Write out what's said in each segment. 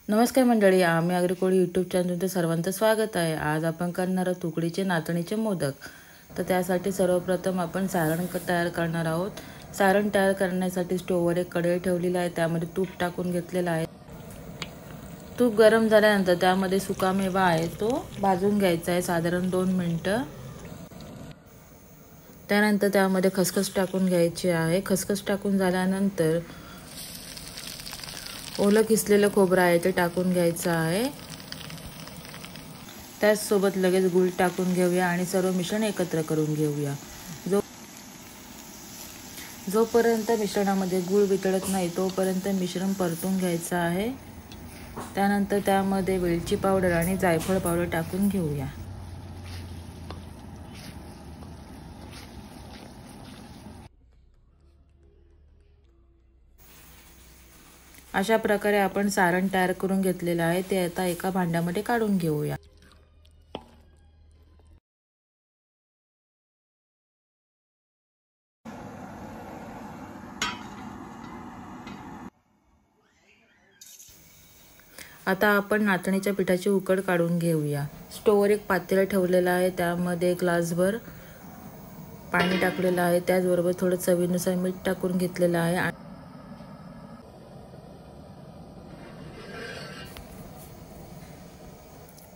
नमस्कार मंडळी, आम्ही अग्रिकोळी यूट्यूब चॅनलमध्ये सर्वांचं स्वागत आहे। आज आपण करणार आहोत उकडीचे नाचणीचे मोदक। तर त्यासाठी सर्वप्रथम आपण सारण तयार करणार आहोत। सारण तयार करण्यासाठी स्टोववर एक कढई ठेवलेली आहे, त्यामध्ये तूप टाकून घेतलेला आहे। तूप गरम झाल्यानंतर त्यामध्ये सुकामेवा आहे तो भाजून घ्यायचा आहे साधारण 2 मिनिटं। त्यानंतर त्यामध्ये खसखस टाकून घ्यायची आहे। खसखस टाकून झाल्यानंतर ओलं किसलेलं खोबरं आहे ते टाकून घ्यायचं आहे। त्याचसोबत लगेच गूळ टाकून घेऊया आणि सर्व मिश्रण एकत्र करून घेऊया। जोपर्यंत मिश्रणामध्ये गूळ वितळत नाही तोपर्यंत मिश्रण परतून घ्यायचं आहे। त्यानंतर त्यामध्ये वेलची पावडर आणि जायफळ पावडर टाकून घेऊया। अशा प्रकारे आपण सारण तयार करून घेतलेलं आहे, ते आता एका भांड्यामध्ये काढून घेऊया। आता आपण नाचणीच्या पिठाची उकड काढून घेऊया। स्टोववर एक पातेलं ठेवलेलं आहे, त्यामध्ये ग्लासभर पाणी टाकलेलं आहे। त्याचबरोबर थोडं चवीनुसार मीठ टाकून घेतलेलं आहे।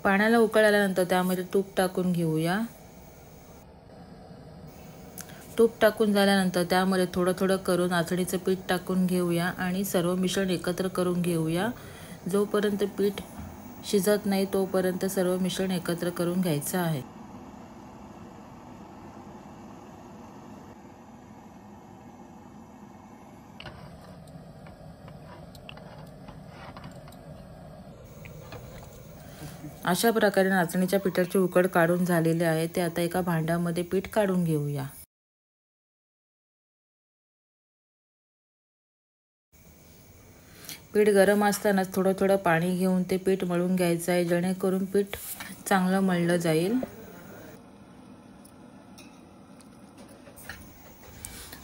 पाण्याला उकळ आल्यानंतर त्यामध्ये तूप टाकून घेऊया। तूप टाकून झाल्यानंतर त्यामध्ये थोडं थोडं करून नाचणीचं पीठ टाकून घेऊया आणि सर्व मिश्रण एकत्र करून घेऊया। जोपर्यंत पीठ शिजत नाही तोपर्यंत सर्व मिश्रण एकत्र करून घ्यायचं आहे। अशा प्रकारे नाचणीच्या पिठाची उकड काढून झालेली आहे, ते आता एका भांड्यामध्ये पीठ काढून घेऊया। पीठ गरम असतानाच थोडं थोडं पाणी घेऊन ते पीठ मळून घ्यायचं आहे, जेणेकरून पीठ चांगलं मळलं जाईल।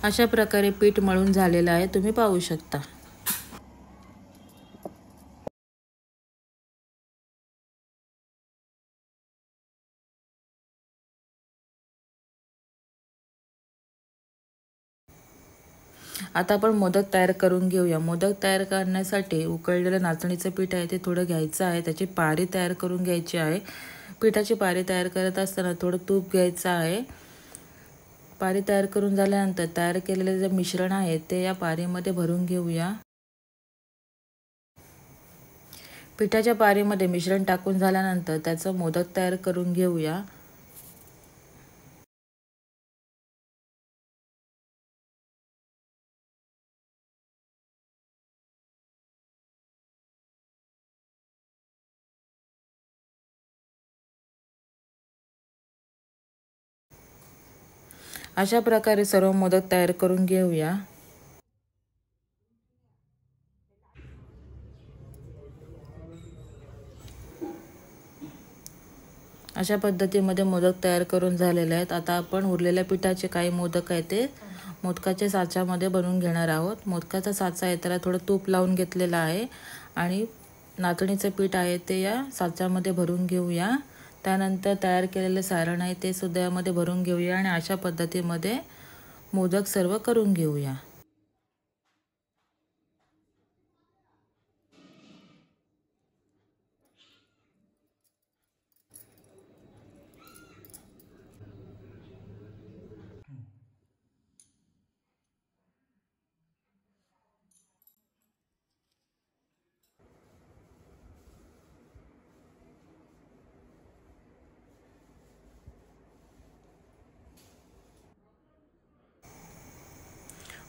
अशा प्रकारे पीठ मळून झालेलं आहे, तुम्ही पाहू शकता। आता आपण मोदक तयार करून घेऊया। मोदक तयार करण्यासाठी उकळलेलं नाचणीचं पीठ आहे ते थोडं घ्यायचं आहे, त्याची पारी तयार करून घ्यायची आहे। पिठाची पारी तयार करत असताना थोडं तूप घ्यायचं आहे। पारी तयार करून झाल्यानंतर तयार केलेले जे मिश्रण आहे ते या पारीमध्ये भरून घेऊया। पिठाच्या पारीमध्ये मिश्रण टाकून झाल्यानंतर त्याचं मोदक तयार करून घेऊया। अशा प्रकारे सर्व मोदक तयार करून घेऊया। अशा पद्धतीमध्ये मोदक तयार करून झालेले आहेत। आता आपण उरलेल्या पिठाचे काही मोदक आहेत ते मोदकाच्या साच्यामध्ये बनवून घेणार आहोत। मोदकाचा साचा आहे त्याला थोडं तूप लावून घेतलेलं आहे आणि नाचणीचं पीठ आहे ते या साच्यामध्ये भरून घेऊया। त्यानंतर तयार केलेले सारण आहे ते सुद्धा यामध्ये भरून घेऊया आणि अशा पद्धतीमध्ये मोदक सर्व करून घेऊया।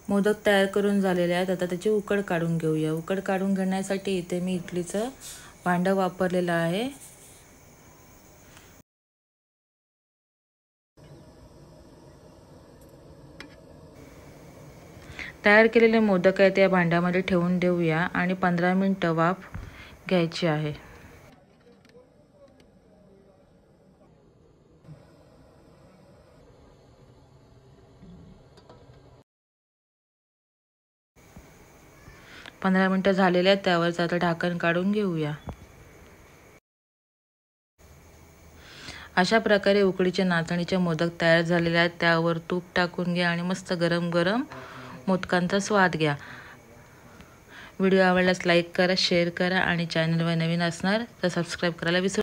मोदक तयार करून झालेले आहेत। आता त्याची उकड काढून घेऊया। उकड काढून घेण्यासाठी इथे मी इडलीचं भांडं वापरलेलं आहे। तयार केलेले मोदक आहे त्या भांड्यामध्ये ठेवून देऊया आणि 15 मिनिटं वाफ घ्यायची आहे। 15 मिनिटं झालेले आहेत. त्यावरचं आता ढाकण काढून घेऊया. अशा प्रकारे उकडीचे नाचणीचे मोदक तयार झालेले आहेत. त्यावर तूप टाकून घ्या आणि मस्त गरम गरम मोदकांचा स्वाद घ्या. व्हिडिओ आवडल्यास लाईक करा, शेअर करा आणि चॅनलवर नवीन असणार तर सबस्क्राईब करायला विसरू